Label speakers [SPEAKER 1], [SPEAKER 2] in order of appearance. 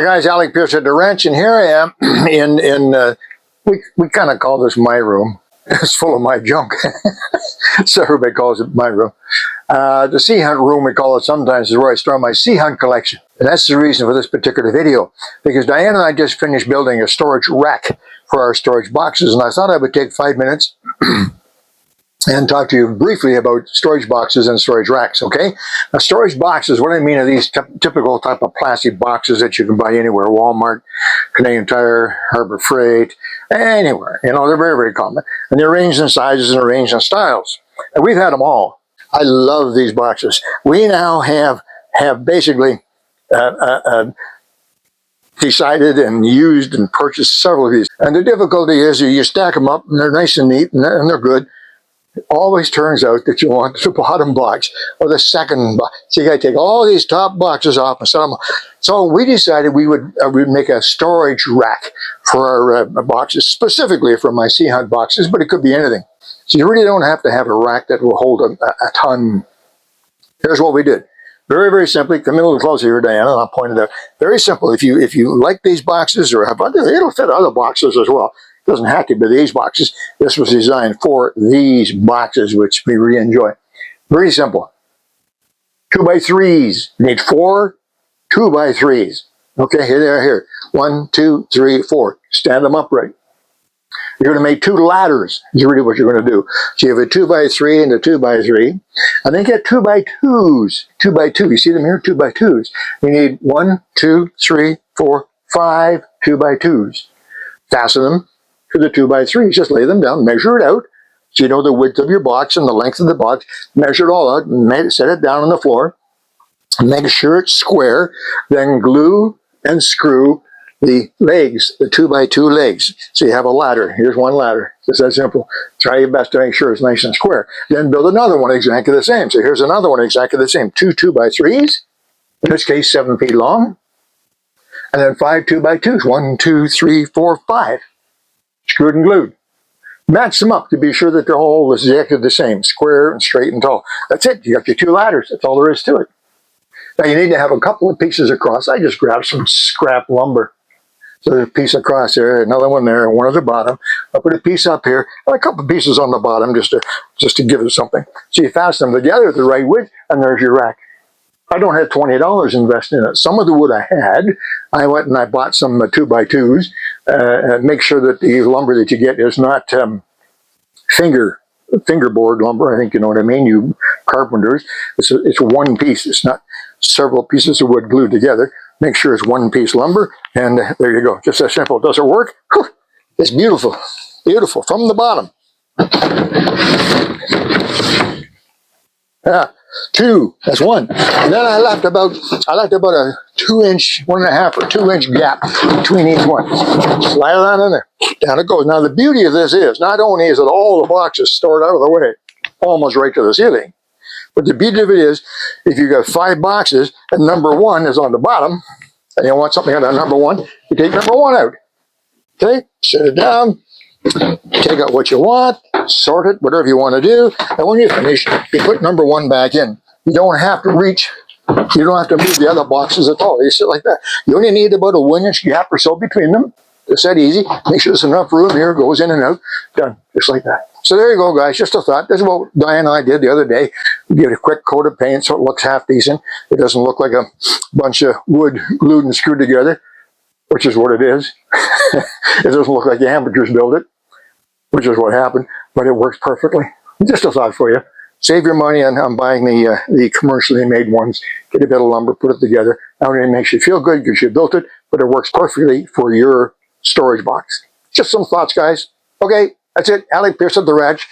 [SPEAKER 1] guys, ALEC Peirce at the ranch, and here I am we kind of call this my room. It's full of my junk, so everybody calls it my room. The sea hunt room, we call it sometimes, is where I store my sea hunt collection. And that's the reason for this particular video, because Diane and I just finished building a storage rack for our storage boxes, and I thought I would take 5 minutes and talk to you briefly about storage boxes and storage racks, okay? Now, storage boxes, what I mean are these typical type of plastic boxes that you can buy anywhere, Walmart, Canadian Tire, Harbor Freight, anywhere. You know, they're very, very common. And they're arranged in sizes and arranged in styles. And we've had them all. I love these boxes. We now have basically decided and used and purchased several of these. And the difficulty is you stack them up and they're nice and neat and they're good. It always turns out that you want the bottom box or the second box. So you got to take all these top boxes off and set them. So we decided we would make a storage rack for our boxes, specifically for my sea hunt boxes, but it could be anything. So you really don't have to have a rack that will hold a ton. Here's what we did. Very, very simply. Come in a little closer here, Diana, and I'll point it out. Very simple. If you like these boxes or have other, it'll fit other boxes as well. It doesn't have to be these boxes. This was designed for these boxes, which we really enjoy. Very simple. 2x3s. You need 4 2x3s. Okay, here they are here. 1, 2, 3, 4. Stand them upright. You're going to make 2 ladders, is really what you're going to do. So you have a 2x3 and a 2x3. And then get 2x2s. 2x2. You see them here? 2x2s. You need 1, 2, 3, 4, 5 2x2s. Fasten them to the 2x3s. Just lay them down, measure it out. So you know the width of your box and the length of the box. Measure it all out, and set it down on the floor. Make sure it's square. Then glue and screw the legs, the 2x2 legs. So you have a ladder. Here's one ladder. It's that simple. Try your best to make sure it's nice and square. Then build another one exactly the same. So here's another one exactly the same. 2 2x3s. In this case, 7 feet long. And then 5 2x2s. 1, 2, 3, 4, 5. Screwed and glued. Match them up to be sure that they're all exactly the same. Square and straight and tall. That's it. You got your 2 ladders. That's all there is to it. Now you need to have a couple of pieces across. I just grabbed some scrap lumber. So there's a piece across there, another one there, one at the bottom. I'll put a piece up here, and a couple of pieces on the bottom just to give it something. So you fasten them together the right width, and there's your rack. I don't have $20 invested in it. Some of the wood I had, I went and I bought some 2x2s. Make sure that the lumber that you get is not fingerboard lumber. I think you know what I mean, you carpenters. It's one piece. It's not several pieces of wood glued together. Make sure it's one piece lumber, and there you go. Just that simple. Does it work? Whew. It's beautiful. Beautiful. From the bottom. Yeah. 2. That's 1. And then I left about a 2-inch, 1.5 or 2-inch gap between each one. Slide it on in there. Down it goes. Now the beauty of this is not only is it all the boxes stored out of the way, almost right to the ceiling, but the beauty of it is if you got 5 boxes and number 1 is on the bottom, and you want something on that number 1, you take number 1 out. Okay? Set it down. Take out what you want, sort it, whatever you want to do, and when you finish, you put number 1 back in. You don't have to reach, you don't have to move the other boxes at all. You sit like that. You only need about a 1-inch gap or so between them. It's that easy. Make sure there's enough room here, goes in and out. Done. Just like that. So there you go, guys. Just a thought. This is what Diane and I did the other day. We give it a quick coat of paint so it looks half decent. It doesn't look like a bunch of wood glued and screwed together, which is what it is. It doesn't look like the amateurs build it, which is what happened, but it works perfectly. Just a thought for you. Save your money on buying the commercially made ones. Get a bit of lumber, put it together. Now it makes you feel good because you built it, but it works perfectly for your storage box. Just some thoughts, guys. Okay, that's it. ALEC Peirce at the ranch.